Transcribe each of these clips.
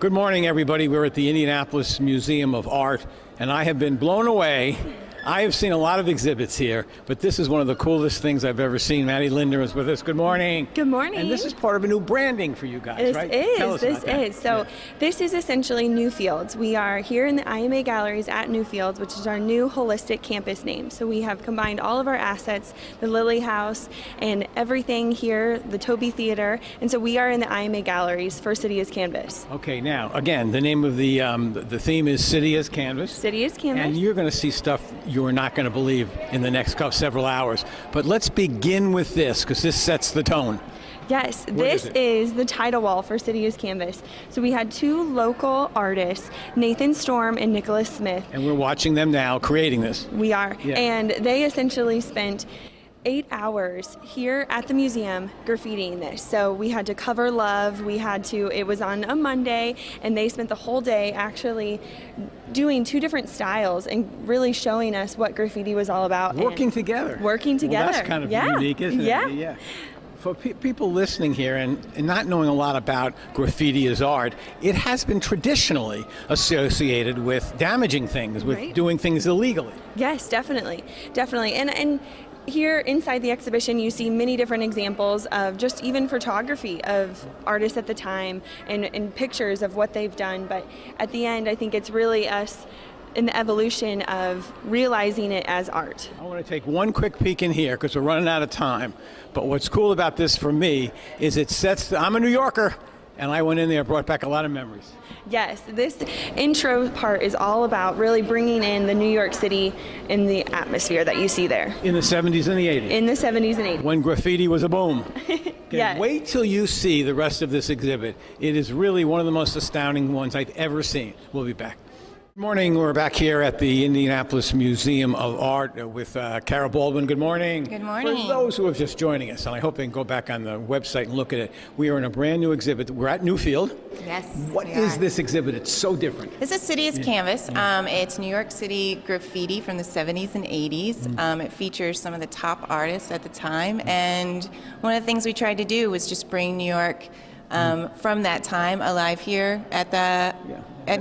Good morning, everybody. We're at the Indianapolis Museum of Art, and I have been blown away. I have seen a lot of exhibits here, but this is one of the coolest things I've ever seen. Maddie Linder is with us. Good morning. Good morning. And this is part of a new branding for you guys, right? This is. So this is essentially Newfields. We are here in the IMA Galleries at Newfields, which is our new holistic campus name. So we have combined all of our assets, the Lilly House and everything here, the Toby Theater, and so we are in the IMA Galleries for City as Canvas. Okay, now, again, the name of the theme is City as Canvas. City as Canvas. And you're going to see stuff you are not going to believe in the next several hours. But let's begin with this, because this sets the tone. Yes, this is the title wall for City as Canvas. So we had two local artists, Nathan Storm and Nicholas Smith. And we're watching them now creating this. We are. Yeah. And they essentially spent 8 hours here at the museum graffitiing this. So we had to cover love, it was on a Monday, and they spent the whole day actually doing two different styles and really showing us what graffiti was all about. Working together. Working together. Well, that's kind of unique, isn't it? Yeah. For people listening here and not knowing a lot about graffiti as art, it has been traditionally associated with damaging things, with doing things illegally. Yes, definitely. And here inside the exhibition, you see many different examples of just even photography of artists at the time and pictures of what they've done. But at the end, I think it's really us in the evolution of realizing it as art. I want to take one quick peek in here because we're running out of time. But what's cool about this for me is I'm a New Yorker, and I went in there and brought back a lot of memories. Yes, this intro part is all about really bringing in the New York City in the atmosphere that you see there. In the 70s and the 80s. In the 70s and 80s. When graffiti was a boom. Yes. Wait till you see the rest of this exhibit. It is really one of the most astounding ones I've ever seen. We'll be back. Good morning. We're back here at the Indianapolis Museum of Art with Kara Baldwin. Good morning. Good morning. For those who are just joining us, and I hope they can go back on the website and look at it, we are in a brand new exhibit. We're at Newfield. Yes. What is this exhibit? It's so different. This is City as Canvas. It's New York City graffiti from the 70s and 80s. It features some of the top artists at the time. And one of the things we tried to do was just bring New York from that time alive here at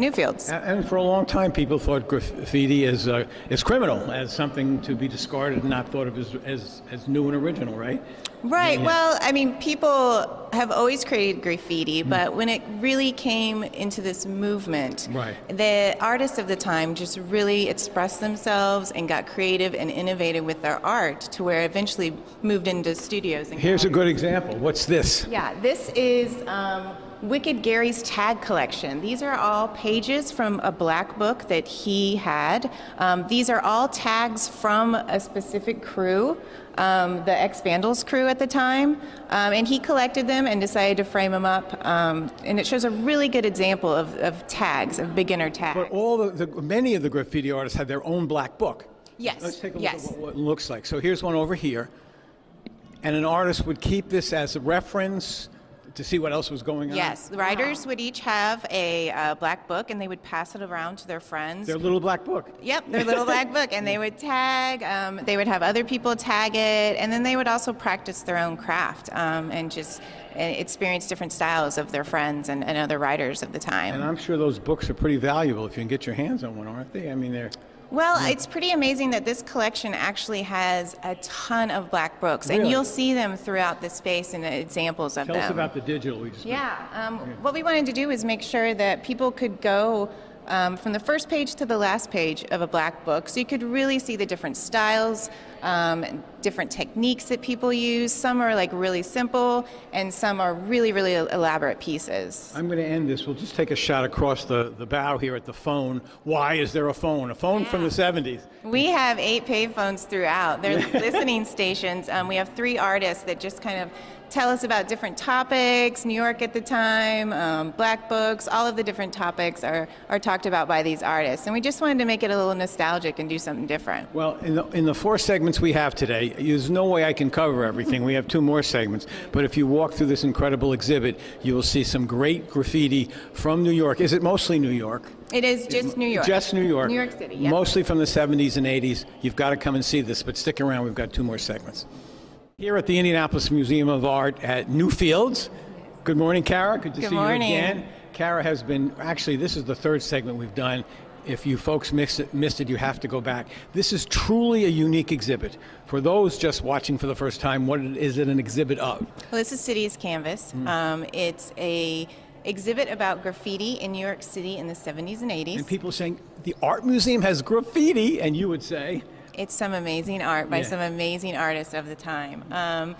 Newfields. And for a long time, people thought graffiti as criminal, as something to be discarded and not thought of as new and original, right? Right. Yeah. Well, I mean, people have always created graffiti, but when it really came into this movement, the artists of the time just really expressed themselves and got creative and innovative with their art to where it eventually moved into studios. And Here's a good example. What's this? Yeah, this is Wicked Gary's tag collection. These are all pages from a black book that he had. These are all tags from a specific crew, the X Vandals crew at the time, and he collected them and decided to frame them up. And it shows a really good example of tags, of beginner tags. But many of the graffiti artists had their own black book. Yes. Let's take a look at what it looks like. So here's one over here, and an artist would keep this as a reference to see what else was going on? Yes, the writers would each have a black book, and they would pass it around to their friends. Their little black book. Yep, their little black book, and they would tag, they would have other people tag it, and then they would also practice their own craft and just experience different styles of their friends and other writers of the time. And I'm sure those books are pretty valuable if you can get your hands on one, aren't they? I mean, they're... Well, it's pretty amazing that this collection actually has a ton of black books, and you'll see them throughout the space and examples of them. Tell us about the digital we just what we wanted to do is make sure that people could go from the first page to the last page of a black book, so you could really see the different styles, different techniques that people use. Some are like really simple, and some are really, really elaborate pieces. I'm going to end this. We'll just take a shot across the bow here at the phone. Why is there a phone? A phone from the 70s. We have 8 payphones throughout. They're listening stations. We have 3 artists that just kind of tell us about different topics, New York at the time, black books, all of the different topics are talked about by these artists. And we just wanted to make it a little nostalgic and do something different. Well, in the 4 segments we have today, there's no way I can cover everything. We have 2 more segments. But if you walk through this incredible exhibit, you will see some great graffiti from New York. Is it mostly New York? It is just New York. Just New York. New York City, yeah. Mostly from the 70s and 80s. You've got to come and see this, but stick around. We've got 2 more segments. Here at the Indianapolis Museum of Art at Newfields. Good morning, Kara. Good to see you again. Kara has been, actually, this is the third segment we've done. If you folks missed it, you have to go back. This is truly a unique exhibit. For those just watching for the first time, what is it an exhibit of? Well, this is City's Canvas. It's a exhibit about graffiti in New York City in the 70s and 80s. And people are saying, the art museum has graffiti, and you would say? It's some amazing art by some amazing artists of the time.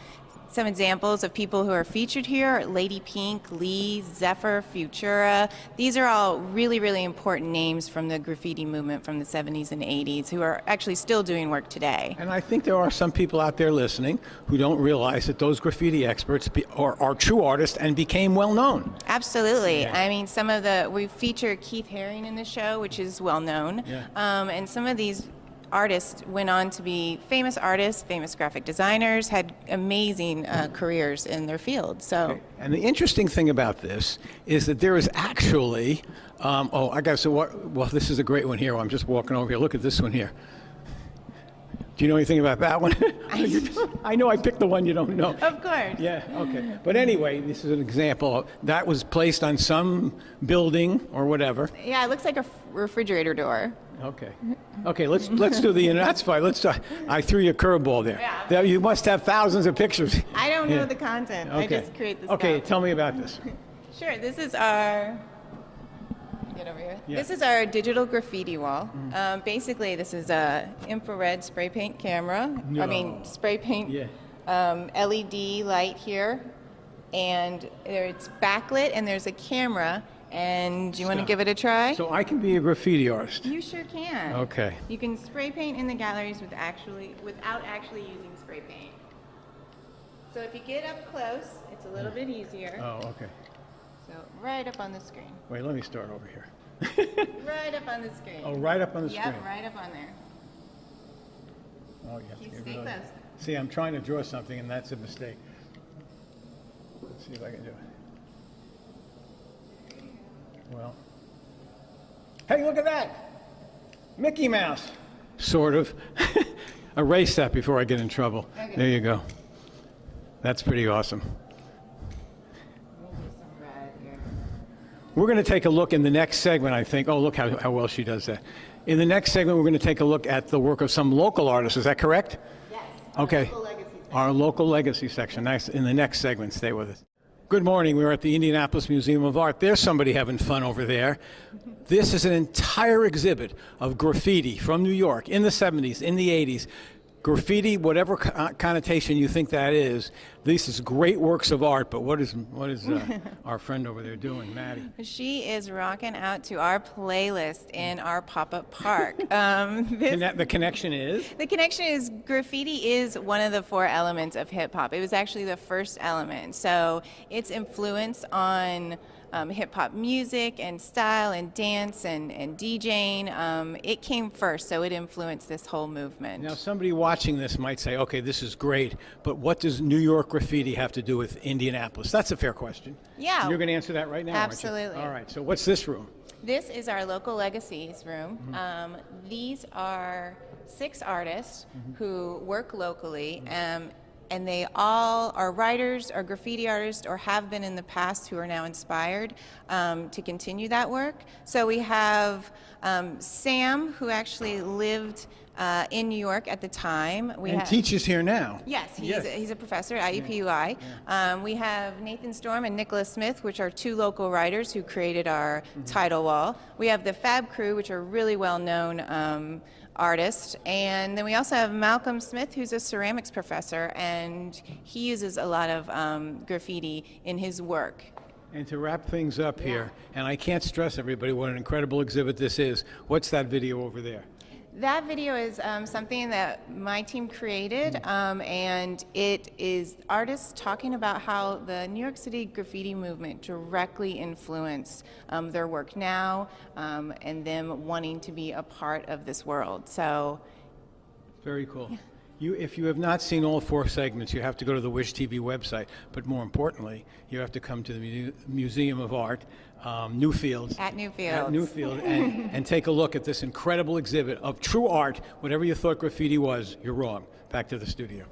Some examples of people who are featured here are Lady Pink, Lee, Zephyr, Futura. These are all really, really important names from the graffiti movement from the 70s and 80s who are actually still doing work today. And I think there are some people out there listening who don't realize that those graffiti experts are true artists and became well known. Absolutely. Yeah. I mean, we feature Keith Haring in the show, which is well known. Yeah. And some of these artists went on to be famous artists, famous graphic designers, had amazing careers in their field. So, And the interesting thing about this is that there is actually, well, this is a great one here. I'm just walking over here. Look at this one here. Do you know anything about that one? I know I picked the one you don't know. of course. Yeah, okay. But anyway, this is an example. That was placed on some building or whatever. Yeah, it looks like a refrigerator door. Okay, let's do the, that's fine. I threw you a curveball there. Yeah. You must have thousands of pictures. I don't know the content. I just create this Okay, stuff. tell me about this. Sure, this is our, get over here. Yeah. This is our digital graffiti wall. Basically, this is a infrared spray paint camera. Spray paint LED light here. And it's backlit and there's a camera. And do you want to give it a try? So I can be a graffiti artist. You sure can. Okay. You can spray paint in the galleries without actually using spray paint. So if you get up close, it's a little bit easier. Oh, okay. So right up on the screen. Wait, let me start over here. Right up on the screen. Oh, right up on the screen. Yep, right up on there. Oh, you have to You get stay rid of close. it. See, I'm trying to draw something, and that's a mistake. Let's see if I can do it. Well, hey, look at that! Mickey Mouse! Sort of. Erase that before I get in trouble. Okay. There you go. That's pretty awesome. We'll do some red here. We're going to take a look in the next segment, I think. Oh, look how well she does that. In the next segment, we're going to take a look at the work of some local artists. Is that correct? Yes. Okay. Local legacy section. Our local legacy section. Nice. In the next segment, stay with us. Good morning. We're at the Indianapolis Museum of Art. There's somebody having fun over there. This is an entire exhibit of graffiti from New York in the 70s, in the 80s. Graffiti, whatever connotation you think that is, this is great works of art, but what is our friend over there doing, Maddie? She is rocking out to our playlist in our pop-up park. The connection is? The connection is graffiti is one of the four elements of hip-hop. It was actually the first element. So its influence on hip-hop music and style and dance and DJing, it came first, so it influenced this whole movement. Now, somebody watching this might say, okay, this is great, but what does New York graffiti have to do with Indianapolis? That's a fair question. Yeah. You're going to answer that right now, Absolutely. aren't you? All right, so what's this room? This is our local legacies room. These are 6 artists who work locally, and they all are writers, are graffiti artists, or have been in the past who are now inspired to continue that work. So we have Sam, who actually lived in New York at the time. And teaches here now. Yes, he's a professor at IUPUI. We have Nathan Storm and Nicholas Smith, which are 2 local writers who created our title wall. We have the Fab Crew, which are really well-known artists. And then we also have Malcolm Smith, who's a ceramics professor, and he uses a lot of graffiti in his work. And to wrap things up here, and I can't stress everybody what an incredible exhibit this is, what's that video over there? That video is something that my team created, and it is artists talking about how the New York City graffiti movement directly influenced their work now, and them wanting to be a part of this world. So, very cool. If you have not seen all 4 segments, you have to go to the Wish TV website. But more importantly, you have to come to the Museum of Art, Newfields. At Newfields. At Newfields, and take a look at this incredible exhibit of true art. Whatever you thought graffiti was, you're wrong. Back to the studio.